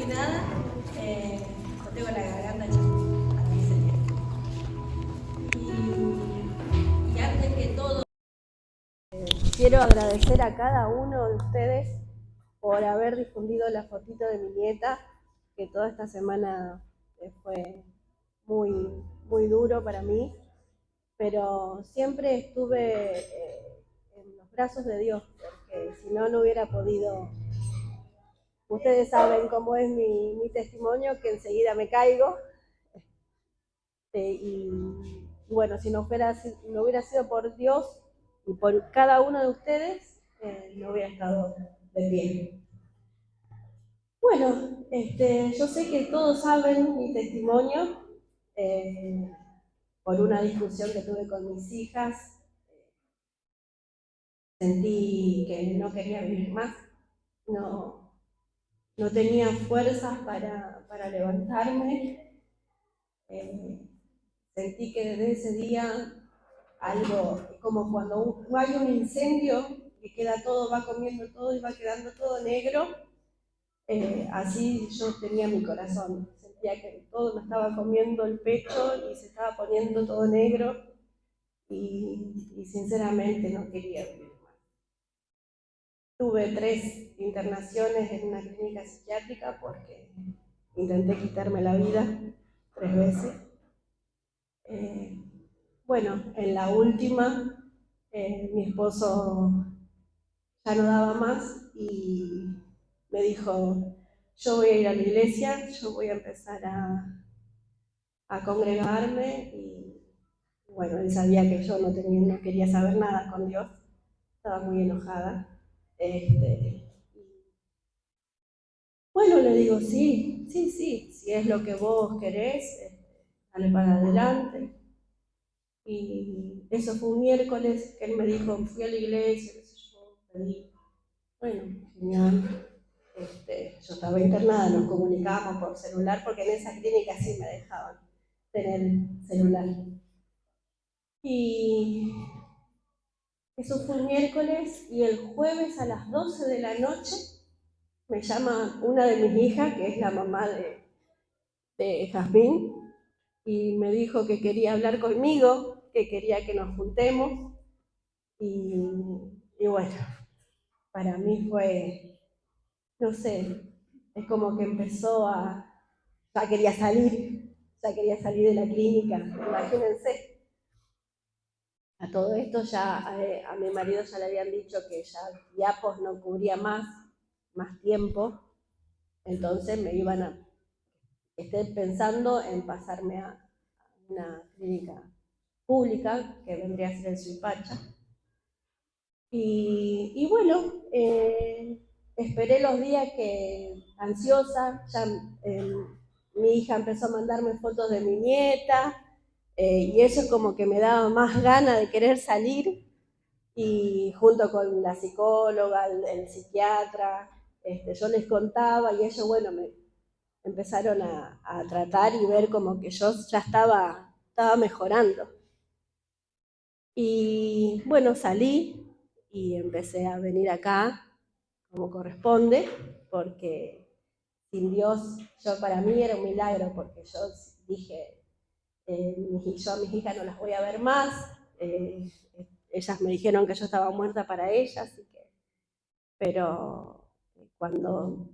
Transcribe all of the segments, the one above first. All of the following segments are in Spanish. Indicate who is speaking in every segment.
Speaker 1: nada, yo tengo la garganta hecha para mí sería. Y antes que todo, quiero agradecer a cada uno de ustedes por haber difundido la fotito de mi nieta, que toda esta semana fue muy, muy duro para mí, pero siempre estuve en los brazos de Dios, porque si no, no hubiera podido. Ustedes saben cómo es mi testimonio, que enseguida me caigo. Y bueno, si no hubiera sido por Dios y por cada uno de ustedes, no hubiera estado de pie. Bueno, yo sé que todos saben mi testimonio por una discusión que tuve con mis hijas. Sentí que no quería vivir más, no tenía fuerzas para levantarme. Sentí que desde ese día algo, como cuando hay un incendio que queda todo, va comiendo todo y va quedando todo negro, así yo tenía mi corazón. Sentía que todo me estaba comiendo el pecho y se estaba poniendo todo negro y sinceramente no quería vivir más. Tuve 3 internaciones en una clínica psiquiátrica porque intenté quitarme la vida 3 veces. Bueno, en la última, mi esposo ya no daba más y me dijo, yo voy a ir a la iglesia, yo voy a empezar a congregarme y bueno, él sabía que yo no quería saber nada con Dios, estaba muy enojada. Bueno, le digo, sí, si es lo que vos querés, dale para adelante. Y eso fue un miércoles que él me dijo, fui a la iglesia, qué sé yo, pedí. Bueno, genial. Yo estaba internada, nos comunicábamos por celular porque en esa clínica sí me dejaban tener celular. Y eso fue un miércoles y el jueves a las 12 de la noche me llama una de mis hijas, que es la mamá de Jazmín, y me dijo que quería hablar conmigo, que quería que nos juntemos. Y bueno, para mí fue, no sé, es como que ya quería salir de la clínica, imagínense. A todo esto ya a mi marido ya le habían dicho que ya Diapos no cubría más tiempo, entonces estoy pensando en pasarme a una clínica pública que vendría a ser el Suipacha. Y bueno, esperé los días ansiosa, ya mi hija empezó a mandarme fotos de mi nieta, y eso como que me daba más ganas de querer salir, y junto con la psicóloga, el psiquiatra, yo les contaba y ellos, bueno, me empezaron a tratar y ver como que yo ya estaba mejorando. Y bueno, salí y empecé a venir acá como corresponde, porque sin Dios, para mí era un milagro, porque yo dije, yo a mis hijas no las voy a ver más, ellas me dijeron que yo estaba muerta para ellas, pero cuando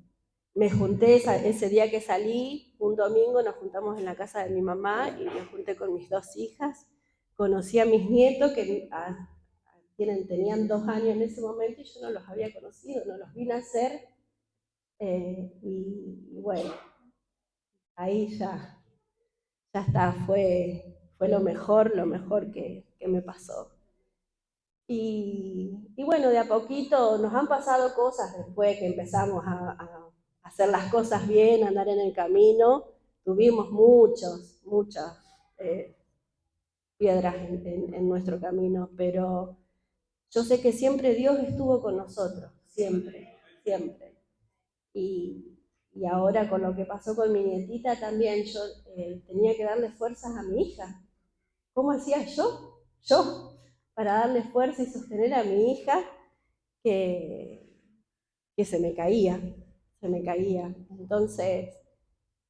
Speaker 1: me junté ese día que salí, un domingo nos juntamos en la casa de mi mamá y me junté con mis 2 hijas, conocí a mis nietos que tenían 2 años en ese momento y yo no los había conocido, no los vi nacer, y bueno, ahí ya está, fue lo mejor que me pasó. Y bueno, de a poquito nos han pasado cosas después que empezamos a hacer las cosas bien, a andar en el camino. Tuvimos muchas piedras en nuestro camino, pero yo sé que siempre Dios estuvo con nosotros, siempre. Y ahora con lo que pasó con mi nietita también, yo tenía que darle fuerzas a mi hija. ¿Cómo hacía yo, para darle fuerza y sostener a mi hija que se me caía, se me caía. Entonces,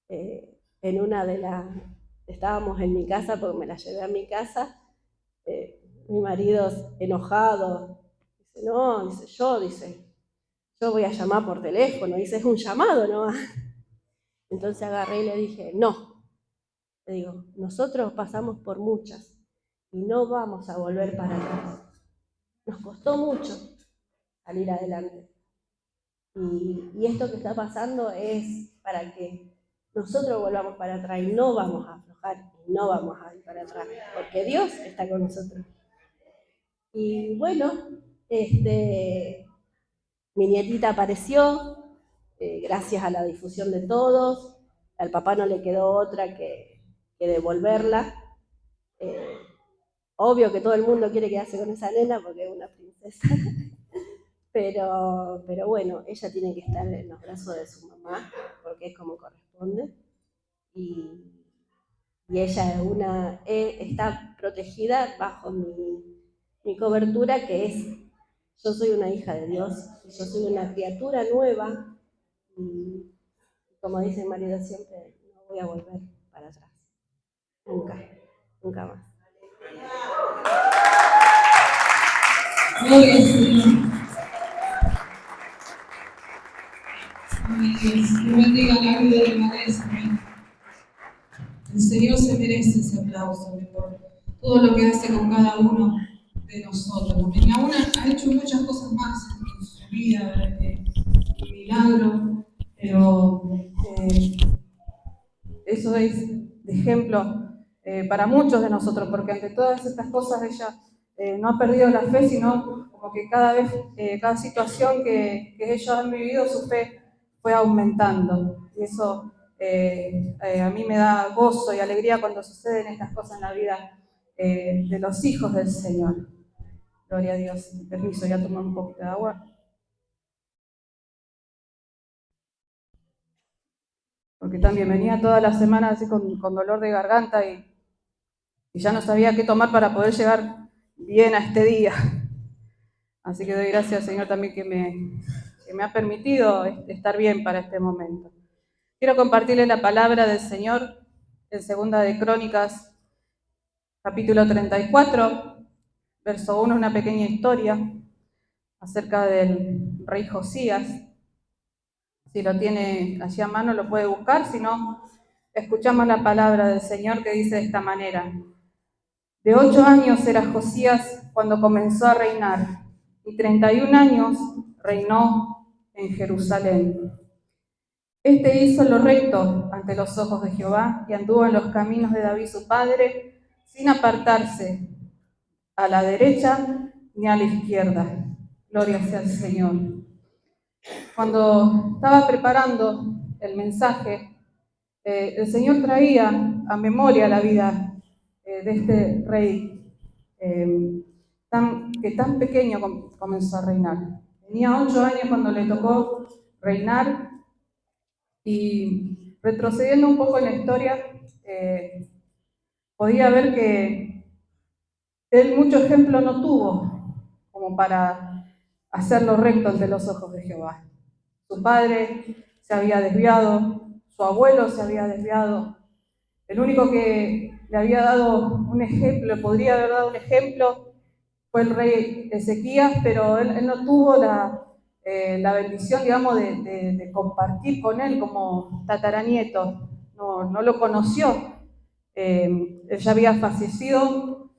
Speaker 1: en una de las, estábamos en mi casa porque me la llevé a mi casa, mi marido enojado, dice, no, yo voy a llamar por teléfono, dice, es un llamado, ¿no? Entonces agarré y le dije, no, le digo, nosotros pasamos por muchas y no vamos a volver para atrás. Nos costó mucho salir adelante. Y esto que está pasando es para que nosotros volvamos para atrás y no vamos a aflojar y no vamos a ir para atrás, porque Dios está con nosotros. Y bueno, mi nietita apareció, gracias a la difusión de todos. Al papá no le quedó otra que devolverla. Obvio que todo el mundo quiere quedarse con esa nena porque es una princesa. Pero bueno, ella tiene que estar en los brazos de su mamá, porque es como corresponde. Y ella está protegida bajo mi cobertura, que es, yo soy una hija de Dios, yo soy una criatura nueva, y como dice el marido siempre, no voy a volver para atrás. Nunca, nunca más.
Speaker 2: Gloria al Señor. Amén, Dios. Que bendiga la vida de María, amén. El Señor se merece ese aplauso por todo lo que hace con cada uno de nosotros. Amén. Y aún ha hecho muchas cosas más en su vida, milagro, pero eso es de ejemplo para muchos de nosotros, porque ante todas estas cosas ella no ha perdido la fe, sino como que cada vez, cada situación que ellos han vivido, su fe fue aumentando. Y eso a mí me da gozo y alegría cuando suceden estas cosas en la vida de los hijos del Señor. Gloria a Dios. Permiso, ya tomar un poquito de agua. Porque también venía toda la semana así con dolor de garganta y ya no sabía qué tomar para poder llegar bien a este día. Así que doy gracias al Señor también que me ha permitido estar bien para este momento. Quiero compartirles la palabra del Señor en Segunda de Crónicas, capítulo 34, verso 1, una pequeña historia acerca del rey Josías. Si lo tiene allí a mano lo puede buscar, si no, escuchamos la palabra del Señor que dice de esta manera. De 8 años era Josías cuando comenzó a reinar, y 31 años reinó en Jerusalén. Este hizo lo recto ante los ojos de Jehová y anduvo en los caminos de David su padre, sin apartarse a la derecha ni a la izquierda. Gloria sea al Señor. Cuando estaba preparando el mensaje, el Señor traía a memoria la vida de este rey que tan pequeño comenzó a reinar. Tenía 8 años cuando le tocó reinar, y retrocediendo un poco en la historia, podía ver que él mucho ejemplo no tuvo como para hacerlo recto ante los ojos de Jehová. Su padre se había desviado, su abuelo se había desviado. El único que le había dado un ejemplo, podría haber dado un ejemplo, fue el rey Ezequías, pero él no tuvo la bendición, digamos, de compartir con él como tataranieto. No lo conoció. Él ya había fallecido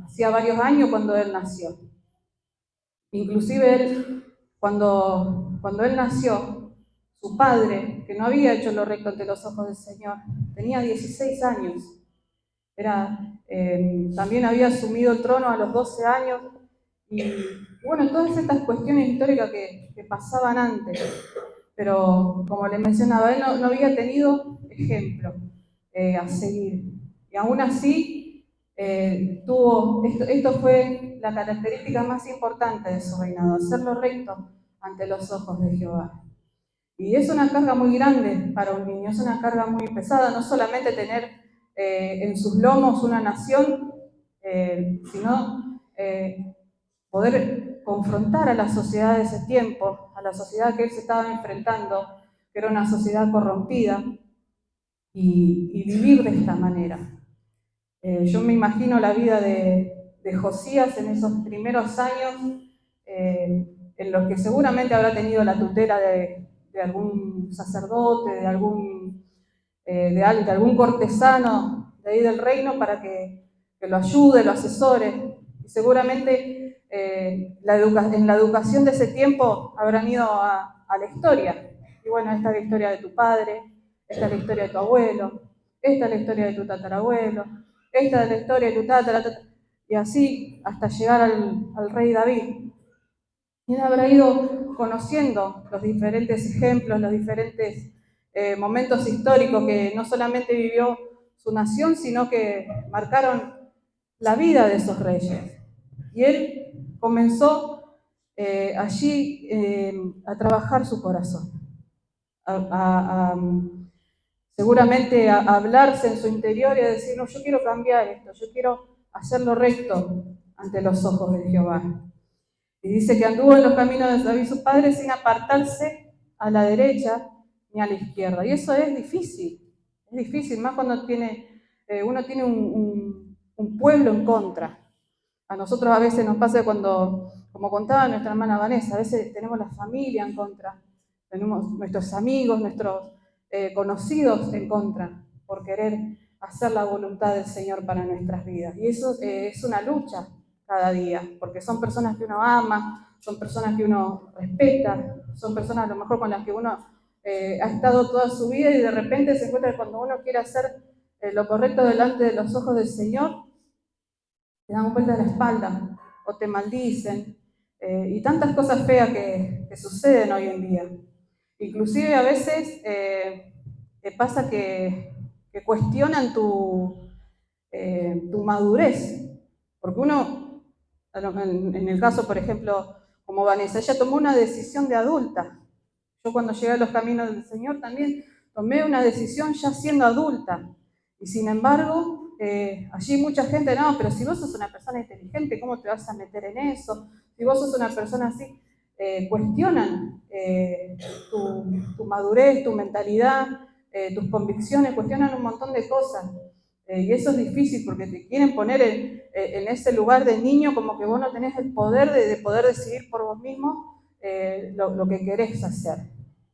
Speaker 2: hacía varios años cuando él nació. Inclusive él, cuando él nació, su padre, que no había hecho lo recto ante los ojos del Señor, tenía 16 años. También había asumido el trono a los 12 años. Y bueno, todas estas cuestiones históricas que pasaban antes. Pero como le mencionaba, él no había tenido ejemplo a seguir. Y aún así, esto fue la característica más importante de su reinado, hacerlo recto ante los ojos de Jehová. Y es una carga muy grande para un niño, es una carga muy pesada, no solamente tener en sus lomos una nación, sino poder confrontar a la sociedad de ese tiempo, a la sociedad que él se estaba enfrentando, que era una sociedad corrompida, y vivir de esta manera. Yo me imagino la vida de Josías en esos primeros años, en los que seguramente habrá tenido la tutela de algún sacerdote, de algún cortesano de ahí del reino para que lo ayude, lo asesore. Y seguramente en la educación de ese tiempo habrán ido a la historia. Y bueno, esta es la historia de tu padre, esta es la historia de tu abuelo, esta es la historia de tu tatarabuelo, esta es la historia de tu y así hasta llegar al rey David. Y él habrá ido conociendo los diferentes ejemplos, los diferentes momentos históricos que no solamente vivió su nación, sino que marcaron la vida de esos reyes. Y él comenzó allí a trabajar su corazón, seguramente a hablarse en su interior y a decir, no, yo quiero cambiar esto, yo quiero hacerlo recto ante los ojos de Jehová. Y dice que anduvo en los caminos de David su padre sin apartarse a la derecha ni a la izquierda. Y eso es difícil, más cuando uno tiene un pueblo en contra. A nosotros a veces nos pasa cuando, como contaba nuestra hermana Vanessa, a veces tenemos la familia en contra, tenemos nuestros amigos, nuestros conocidos en contra, por querer hacer la voluntad del Señor para nuestras vidas. Y eso es una lucha cada día, porque son personas que uno ama, son personas que uno respeta, son personas a lo mejor con las que uno ha estado toda su vida y de repente se encuentra que cuando uno quiere hacer lo correcto delante de los ojos del Señor, te dan vuelta de la espalda o te maldicen y tantas cosas feas que suceden hoy en día. Inclusive a veces te pasa que cuestionan tu madurez, porque uno, en el caso, por ejemplo, como Vanessa, ella tomó una decisión de adulta. Yo cuando llegué a los caminos del Señor también tomé una decisión ya siendo adulta. Y sin embargo, allí mucha gente, no, pero si vos sos una persona inteligente, ¿cómo te vas a meter en eso? Si vos sos una persona así, cuestionan tu madurez, tu mentalidad, tus convicciones, cuestionan un montón de cosas. Y eso es difícil porque te quieren poner en ese lugar de niño como que vos no tenés el poder de poder decidir por vos mismo lo que querés hacer.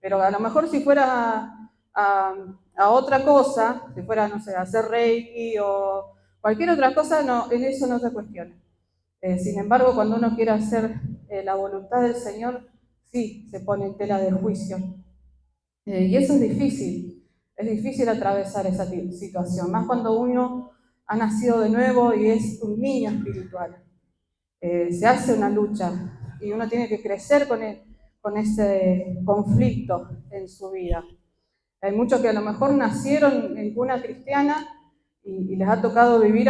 Speaker 2: Pero a lo mejor si fuera a otra cosa, si fuera, no sé, a hacer reiki o cualquier otra cosa, no, en eso no se cuestiona. Sin embargo, cuando uno quiere hacer la voluntad del Señor, sí, se pone en tela de juicio. Y eso es difícil atravesar esa situación, más cuando uno ha nacido de nuevo y es un niño espiritual. Se hace una lucha y uno tiene que crecer con ese conflicto en su vida. Hay muchos que a lo mejor nacieron en cuna cristiana y les ha tocado vivir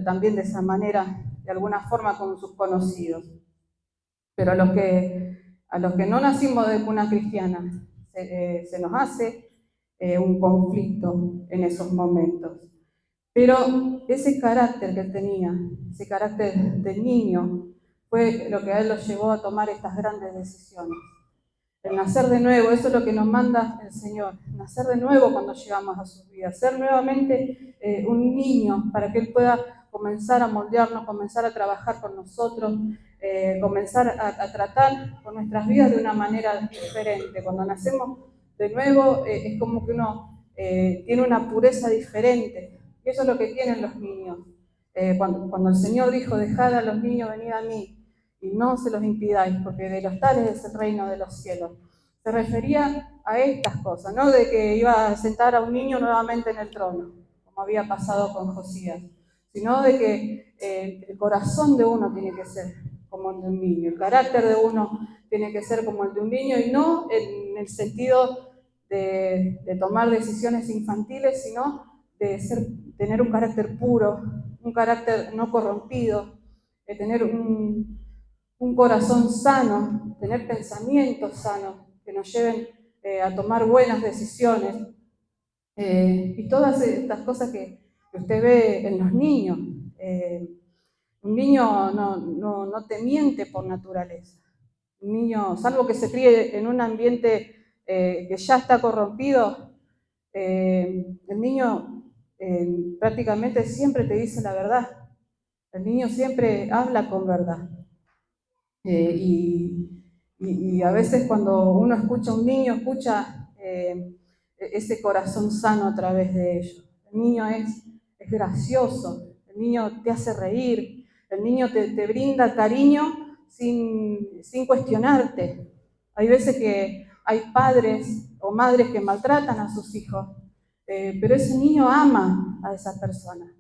Speaker 2: también de esa manera, de alguna forma con sus conocidos. Pero a los que no nacimos de cuna cristiana, se nos hace un conflicto en esos momentos. Pero ese carácter que él tenía, ese carácter de niño, fue lo que a él lo llevó a tomar estas grandes decisiones. El nacer de nuevo, eso es lo que nos manda el Señor, nacer de nuevo cuando llegamos a sus vidas, ser nuevamente un niño para que Él pueda comenzar a moldearnos, comenzar a trabajar con nosotros, comenzar a tratar con nuestras vidas de una manera diferente. Cuando nacemos de nuevo es como que uno tiene una pureza diferente, y eso es lo que tienen los niños. Cuando el Señor dijo, dejad a los niños venir a mí, y no se los impidáis, porque de los tales es el reino de los cielos. Se refería a estas cosas, no de que iba a sentar a un niño nuevamente en el trono, como había pasado con Josías, sino de que el corazón de uno tiene que ser como el de un niño, el carácter de uno tiene que ser como el de un niño, y no en el sentido de tomar decisiones infantiles, sino de tener un carácter puro, un carácter no corrompido, de tener un corazón sano, tener pensamientos sanos que nos lleven a tomar buenas decisiones. Y todas estas cosas que usted ve en los niños. Un niño no te miente por naturaleza. Un niño, salvo que se críe en un ambiente que ya está corrompido, el niño prácticamente siempre te dice la verdad. El niño siempre habla con verdad. Y a veces cuando uno escucha a un niño, escucha ese corazón sano a través de ellos. El niño es gracioso, el niño te hace reír, el niño te brinda cariño sin cuestionarte. Hay veces que hay padres o madres que maltratan a sus hijos, pero ese niño ama a esa persona.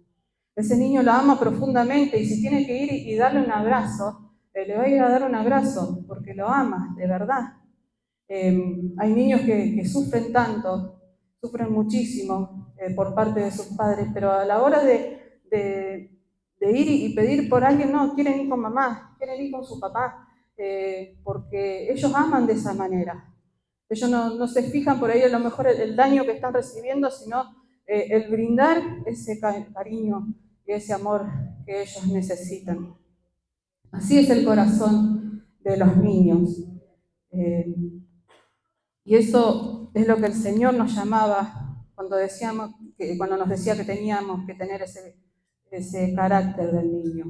Speaker 2: Ese niño la ama profundamente y si tiene que ir y darle un abrazo, le va a ir a dar un abrazo porque lo ama, de verdad. Hay niños que sufren tanto, sufren muchísimo por parte de sus padres, pero a la hora de ir y pedir por alguien, no, quieren ir con mamá, quieren ir con su papá, porque ellos aman de esa manera. Ellos no se fijan por ahí a lo mejor el daño que están recibiendo, sino el brindar ese cariño y ese amor que ellos necesitan. Así es el corazón de los niños. Y eso es lo que el Señor nos llamaba cuando nos decía que teníamos que tener ese carácter del niño.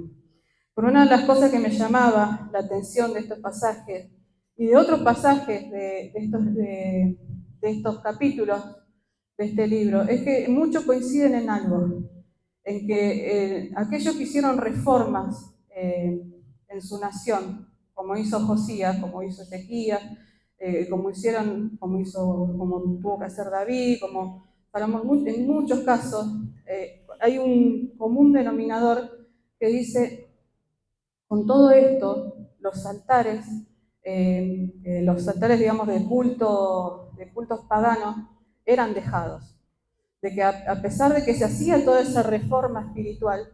Speaker 2: Pero una de las cosas que me llamaba la atención de estos pasajes y de otros pasajes de estos capítulos de este libro es que muchos coinciden en algo, en que aquellos que hicieron reformas en su nación, como hizo Josías, como hizo Ezequías, como tuvo que hacer David, en muchos casos hay un común denominador que dice, con todo esto, los altares, digamos, de cultos paganos, eran dejados. De que a pesar de que se hacía toda esa reforma espiritual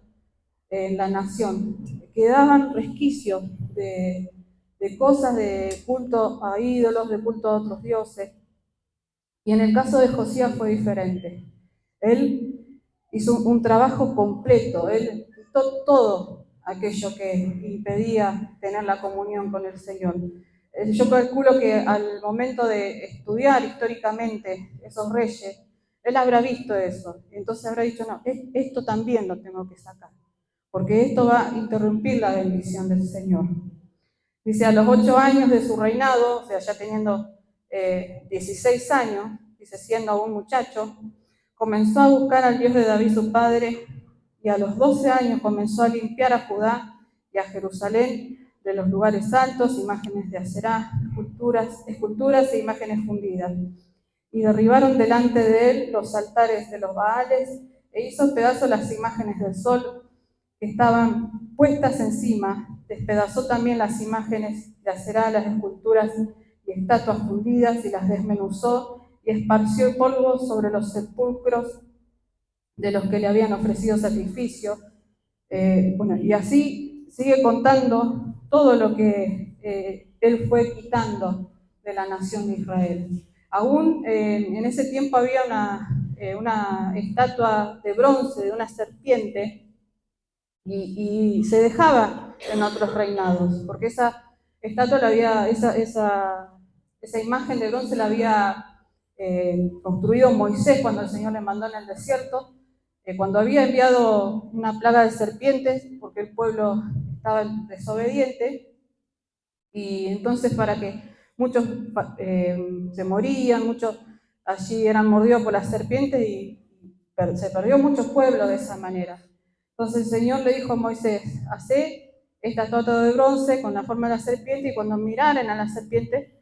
Speaker 2: en la nación, quedaban resquicios de cosas de culto a ídolos, de culto a otros dioses. Y en el caso de Josías fue diferente. Él hizo un trabajo completo, él quitó todo aquello que impedía tener la comunión con el Señor. Yo calculo que al momento de estudiar históricamente esos reyes, él habrá visto eso, y entonces habrá dicho, no, esto también lo tengo que sacar, porque esto va a interrumpir la bendición del Señor. Dice, a los 8 años de su reinado, o sea, ya teniendo 16 años, dice, siendo aún muchacho, comenzó a buscar al Dios de David su padre, y a los 12 años comenzó a limpiar a Judá y a Jerusalén de los lugares altos, imágenes de Aserá, esculturas e imágenes fundidas. Y derribaron delante de él los altares de los Baales, e hizo pedazos las imágenes del sol que estaban puestas encima, despedazó también las imágenes de Aserá, las esculturas y estatuas fundidas, y las desmenuzó, y esparció polvo sobre los sepulcros de los que le habían ofrecido sacrificio. Y así sigue contando todo lo que él fue quitando de la nación de Israel. Aún en ese tiempo había una estatua de bronce de una serpiente y se dejaba en otros reinados, porque esa estatua esa imagen de bronce la había construido Moisés cuando el Señor le mandó en el desierto, cuando había enviado una plaga de serpientes, porque el pueblo estaba desobediente, y entonces para que muchos se morían, muchos allí eran mordidos por las serpientes y se perdió mucho pueblo de esa manera. Entonces el Señor le dijo a Moisés, hacé esta estatua de bronce con la forma de la serpiente y cuando miraren a la serpiente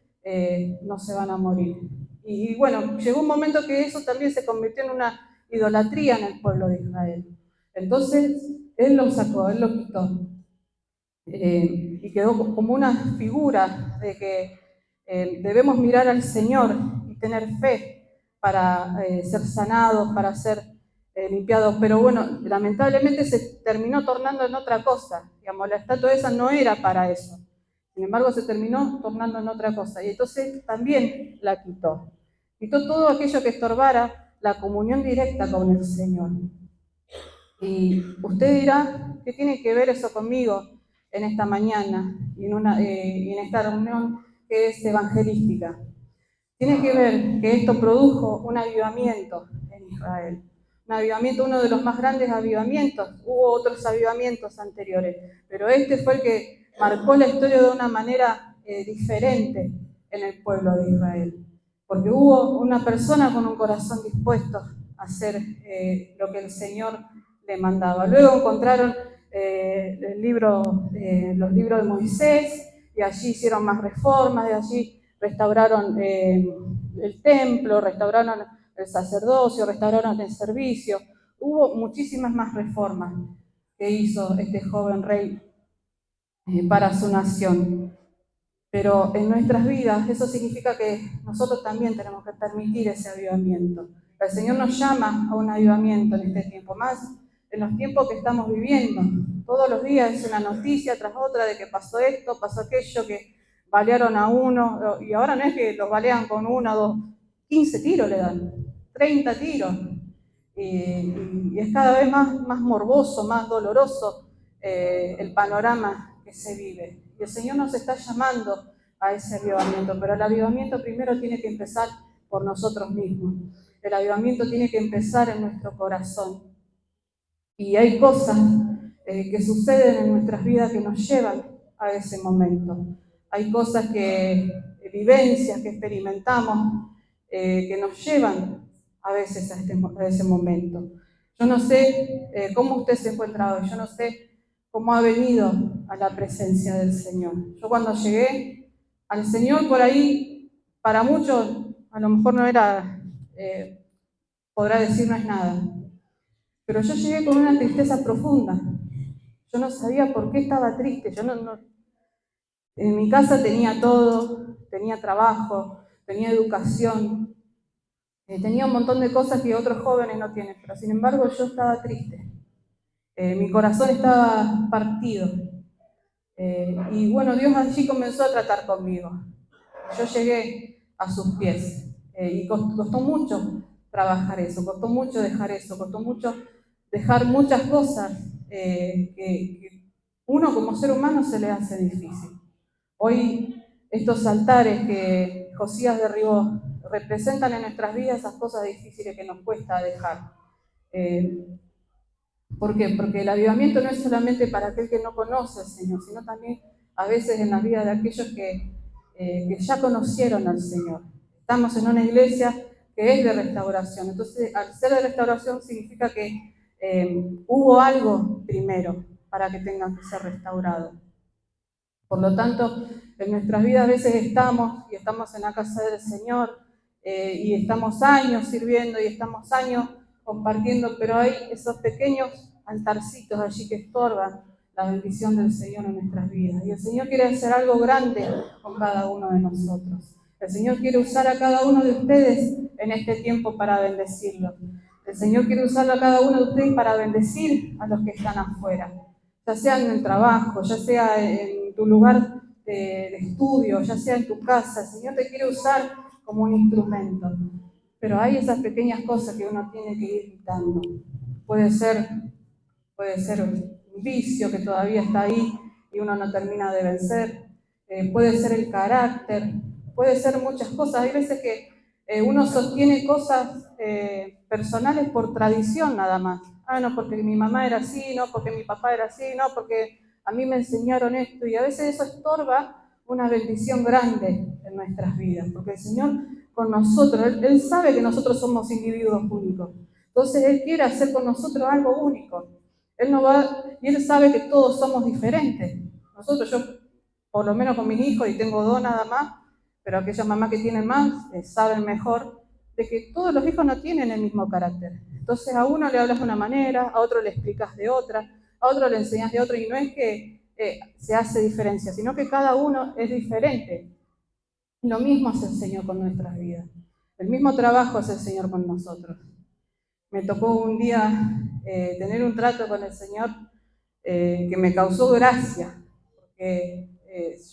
Speaker 2: no se van a morir. Y bueno, llegó un momento que eso también se convirtió en una idolatría en el pueblo de Israel. Entonces Él lo sacó, Él lo quitó. Y quedó como una figura de que debemos mirar al Señor y tener fe para ser sanados, para ser limpiados. Pero bueno, lamentablemente se terminó tornando en otra cosa. Digamos, la estatua esa no era para eso. Sin embargo, se terminó tornando en otra cosa. Y entonces también la quitó. Quitó todo aquello que estorbara la comunión directa con el Señor. Y usted dirá, ¿qué tiene que ver eso conmigo en esta mañana y en esta reunión que es evangelística? Tiene que ver que esto produjo un avivamiento en Israel. Un avivamiento, uno de los más grandes avivamientos. Hubo otros avivamientos anteriores, pero este fue el que marcó la historia de una manera diferente en el pueblo de Israel. Porque hubo una persona con un corazón dispuesto a hacer lo que el Señor le mandaba. Luego encontraron los libros de Moisés, y allí hicieron más reformas, de allí restauraron el templo, restauraron el sacerdocio, restauraron el servicio. Hubo muchísimas más reformas que hizo este joven rey para su nación. Pero en nuestras vidas eso significa que nosotros también tenemos que permitir ese avivamiento. El Señor nos llama a un avivamiento en este tiempo, más en los tiempos que estamos viviendo. Todos los días es una noticia tras otra de que pasó esto, pasó aquello, que balearon a uno, y ahora no es que los balean con 1, 2, 15 tiros le dan, 30 tiros. Y es cada vez más morboso, más doloroso el panorama que se vive. Y el Señor nos está llamando a ese avivamiento, pero el avivamiento primero tiene que empezar por nosotros mismos. El avivamiento tiene que empezar en nuestro corazón. Y hay cosas que suceden en nuestras vidas que nos llevan a ese momento. Hay cosas vivencias que experimentamos, que nos llevan a veces a ese momento. Yo no sé cómo usted se encuentra hoy, yo no sé cómo ha venido a la presencia del Señor. Yo cuando llegué al Señor por ahí, para muchos a lo mejor no era, podrá decir no es nada, pero yo llegué con una tristeza profunda. Yo no sabía por qué estaba triste. En mi casa tenía todo, tenía trabajo, tenía educación, tenía un montón de cosas que otros jóvenes no tienen, pero sin embargo yo estaba triste. Mi corazón estaba partido. Y bueno, Dios allí comenzó a tratar conmigo. Yo llegué a sus pies y costó mucho trabajar eso, costó mucho dejar eso, costó mucho dejar muchas cosas que uno como ser humano se le hace difícil. Hoy estos altares que Josías derribó representan en nuestras vidas esas cosas difíciles que nos cuesta dejar. ¿Por qué? Porque el avivamiento no es solamente para aquel que no conoce al Señor, sino también a veces en la vida de aquellos que ya conocieron al Señor. Estamos en una iglesia que es de restauración. Entonces, al ser de restauración significa que hubo algo primero para que tengan que ser restaurados. Por lo tanto, en nuestras vidas a veces estamos en la casa del Señor y estamos años sirviendo y estamos años compartiendo, pero hay esos pequeños altarcitos allí que estorban la bendición del Señor en nuestras vidas. Y el Señor quiere hacer algo grande con cada uno de nosotros. El Señor quiere usar a cada uno de ustedes en este tiempo para bendecirlos. El Señor quiere usar a cada uno de ustedes para bendecir a los que están afuera, ya sea en el trabajo, ya sea en tu lugar de estudio, ya sea en tu casa. El Señor te quiere usar como un instrumento. Pero hay esas pequeñas cosas que uno tiene que ir quitando. Puede ser un vicio que todavía está ahí y uno no termina de vencer. Puede ser el carácter, puede ser muchas cosas. Hay veces que uno sostiene cosas personales por tradición nada más. Ah, no, porque mi mamá era así, no, porque mi papá era así, no, porque a mí me enseñaron esto. Y a veces eso estorba una bendición grande en nuestras vidas, porque el Señor con nosotros, Él sabe que nosotros somos individuos únicos. Entonces Él quiere hacer con nosotros algo único. Y Él sabe que todos somos diferentes. Yo por lo menos con mis hijos, y tengo 2 nada más, pero aquellas mamás que tienen más saben mejor de que todos los hijos no tienen el mismo carácter. Entonces a uno le hablas de una manera, a otro le explicas de otra, a otro le enseñas de otra, y no es que se hace diferencia, sino que cada uno es diferente. Lo mismo hace el Señor con nuestras vidas. El mismo trabajo hace el Señor con nosotros. Me tocó un día tener un trato con el Señor que me causó gracia, porque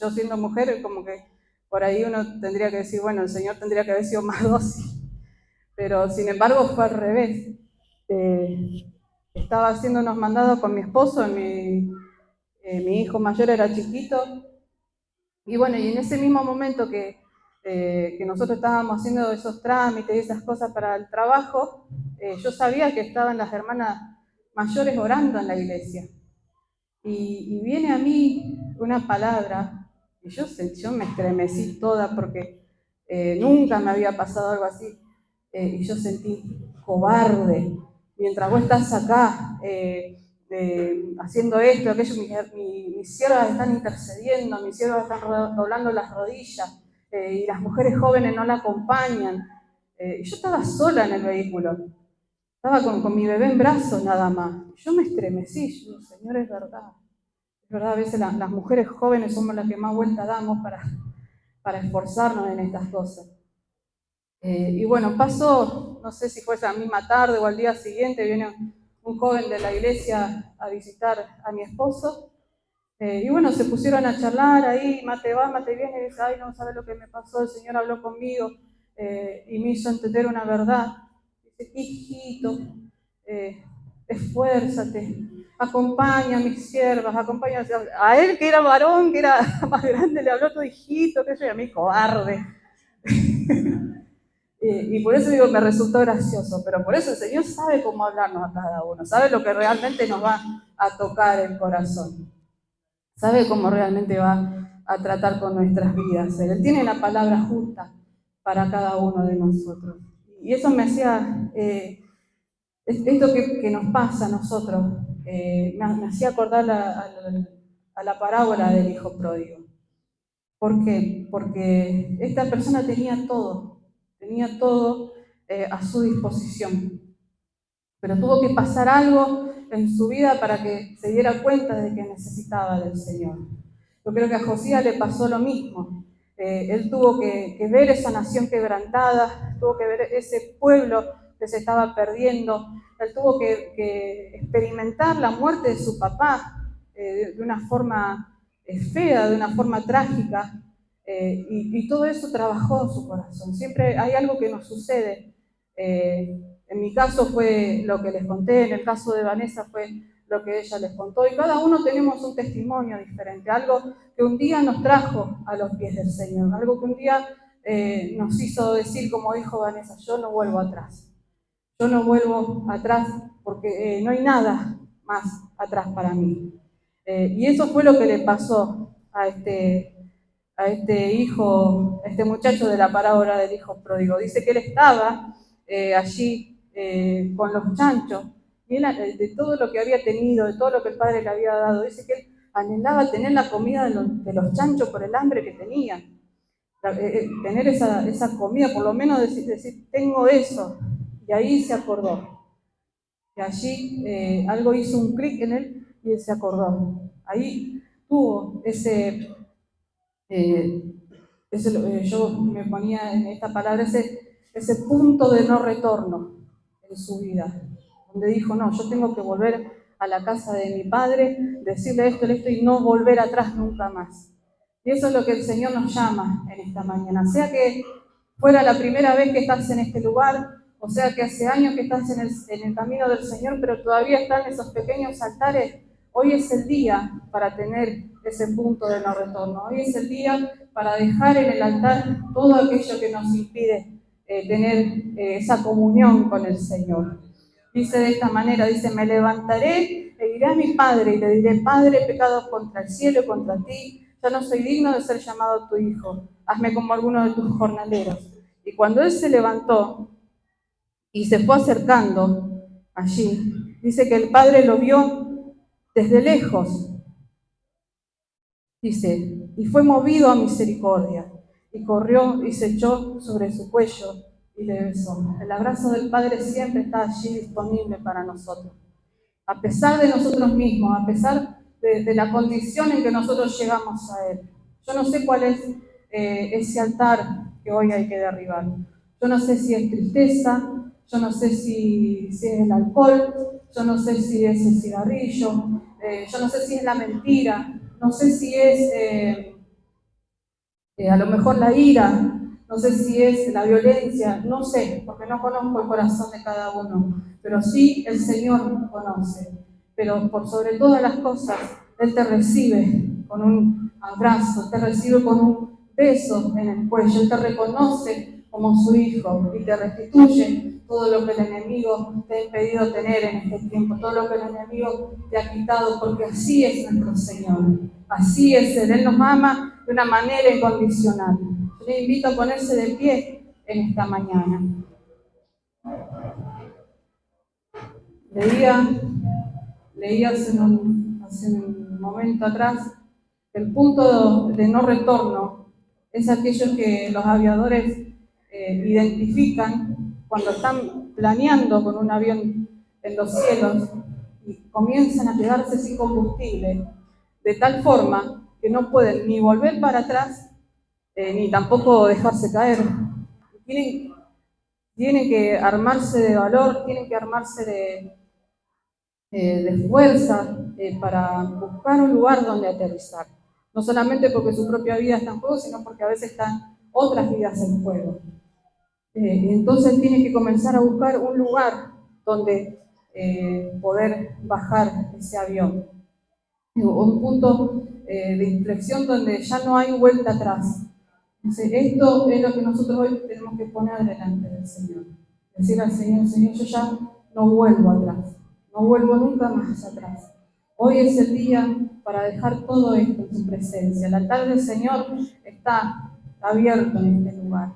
Speaker 2: yo siendo mujer, como que por ahí uno tendría que decir, bueno, el Señor tendría que haber sido más dócil, pero sin embargo fue al revés. estaba haciendo unos mandados con mi esposo, mi hijo mayor era chiquito, y bueno, y en ese mismo momento que nosotros estábamos haciendo esos trámites y esas cosas para el trabajo, yo sabía que estaban las hermanas mayores orando en la iglesia. Y viene a mí una palabra, y yo me estremecí toda porque nunca me había pasado algo así, y yo sentí cobarde, mientras vos estás acá haciendo esto, aquello, mis siervas están intercediendo, mis siervas están doblando las rodillas, y las mujeres jóvenes no la acompañan. Y yo estaba sola en el vehículo, estaba con mi bebé en brazos nada más. Yo me estremecí, yo digo, Señor, es verdad. Es verdad, a veces las mujeres jóvenes somos las que más vuelta damos para esforzarnos en estas cosas. Y bueno, pasó, no sé si fue esa misma tarde o al día siguiente, viene un joven de la iglesia a visitar a mi esposo. Y bueno, se pusieron a charlar ahí, mate va, mate viene, y dice, ay, no sabes lo que me pasó, el Señor habló conmigo y me hizo entender una verdad. Dice, hijito, esfuérzate, acompaña a mis siervas, acompaña a él que era varón, que era más grande, le habló tu hijito, que yo, y a mí cobarde. Y por eso digo, me resultó gracioso, pero por eso el Señor sabe cómo hablarnos a cada uno, sabe lo que realmente nos va a tocar el corazón, sabe cómo realmente va a tratar con nuestras vidas. Él tiene la palabra justa para cada uno de nosotros. Y eso me hacía, esto que nos pasa a nosotros, me hacía acordar a la parábola del hijo pródigo. ¿Por qué? Porque esta persona tenía todo a su disposición, pero tuvo que pasar algo en su vida para que se diera cuenta de que necesitaba del Señor. Yo creo que a Josías le pasó lo mismo. Él tuvo que ver esa nación quebrantada, tuvo que ver ese pueblo que se estaba perdiendo, él tuvo que experimentar la muerte de su papá de una forma fea, de una forma trágica, y todo eso trabajó en su corazón. Siempre hay algo que nos sucede. En mi caso fue lo que les conté, en el caso de Vanessa fue lo que ella les contó, y cada uno tenemos un testimonio diferente, algo que un día nos trajo a los pies del Señor, algo que un día nos hizo decir, como dijo Vanessa, yo no vuelvo atrás, yo no vuelvo atrás porque no hay nada más atrás para mí. Y eso fue lo que le pasó a este hijo, a este muchacho de la parábola del hijo pródigo. Dice que él estaba allí con los chanchos, y él, de todo lo que había tenido, de todo lo que el padre le había dado, dice que él anhelaba tener la comida de los chanchos por el hambre que tenía. Tener esa comida, por lo menos decir, tengo eso. Y ahí se acordó. Y allí algo hizo un clic en él y él se acordó. Ahí tuvo yo me ponía en esta palabra, ese punto de no retorno en su vida, donde dijo, no, yo tengo que volver a la casa de mi padre, decirle esto y no volver atrás nunca más. Y eso es lo que el Señor nos llama en esta mañana, sea que fuera la primera vez que estás en este lugar, o sea que hace años que estás en el camino del Señor, pero todavía están esos pequeños altares. Hoy es el día para tener ese punto de no retorno. Hoy es el día para dejar en el altar todo aquello que nos impide tener esa comunión con el Señor. Dice de esta manera, dice, me levantaré e iré a mi padre y le diré, Padre, he pecado contra el cielo y contra ti, ya no soy digno de ser llamado tu hijo, hazme como alguno de tus jornaleros. Y cuando él se levantó y se fue acercando allí, dice que el padre lo vio desde lejos, dice, y fue movido a misericordia, y corrió y se echó sobre su cuello y le besó. El abrazo del Padre siempre está allí disponible para nosotros. A pesar de nosotros mismos, a pesar de la condición en que nosotros llegamos a Él. Yo no sé cuál es ese altar que hoy hay que derribar. Yo no sé si es tristeza, yo no sé si es el alcohol, yo no sé si es el cigarrillo, yo no sé si es la mentira, no sé si es a lo mejor la ira, no sé si es la violencia, no sé, porque no conozco el corazón de cada uno, pero sí el Señor conoce. Pero por sobre todas las cosas, Él te recibe con un abrazo, te recibe con un beso en el cuello, Él te reconoce como su hijo y te restituye todo lo que el enemigo te ha impedido tener en este tiempo, todo lo que el enemigo te ha quitado, porque así es nuestro Señor, así es Él nos ama de una manera incondicional. Yo le invito a ponerse de pie en esta mañana. Leía hace un momento atrás que el punto de no retorno es aquello que los aviadores identifican cuando están planeando con un avión en los cielos y comienzan a quedarse sin combustible, de tal forma que no pueden ni volver para atrás ni tampoco dejarse caer. Tienen, tienen que armarse de valor, tienen que armarse de fuerza para buscar un lugar donde aterrizar. No solamente porque su propia vida está en juego, sino porque a veces están otras vidas en juego. Entonces tiene que comenzar a buscar un lugar donde poder bajar ese avión. Un punto de inflexión donde ya no hay vuelta atrás. Entonces, esto es lo que nosotros hoy tenemos que poner delante del Señor. Decir al Señor, Señor, yo ya no vuelvo atrás, no vuelvo nunca más atrás. Hoy es el día para dejar todo esto en su presencia. El altar del Señor está abierto en este lugar.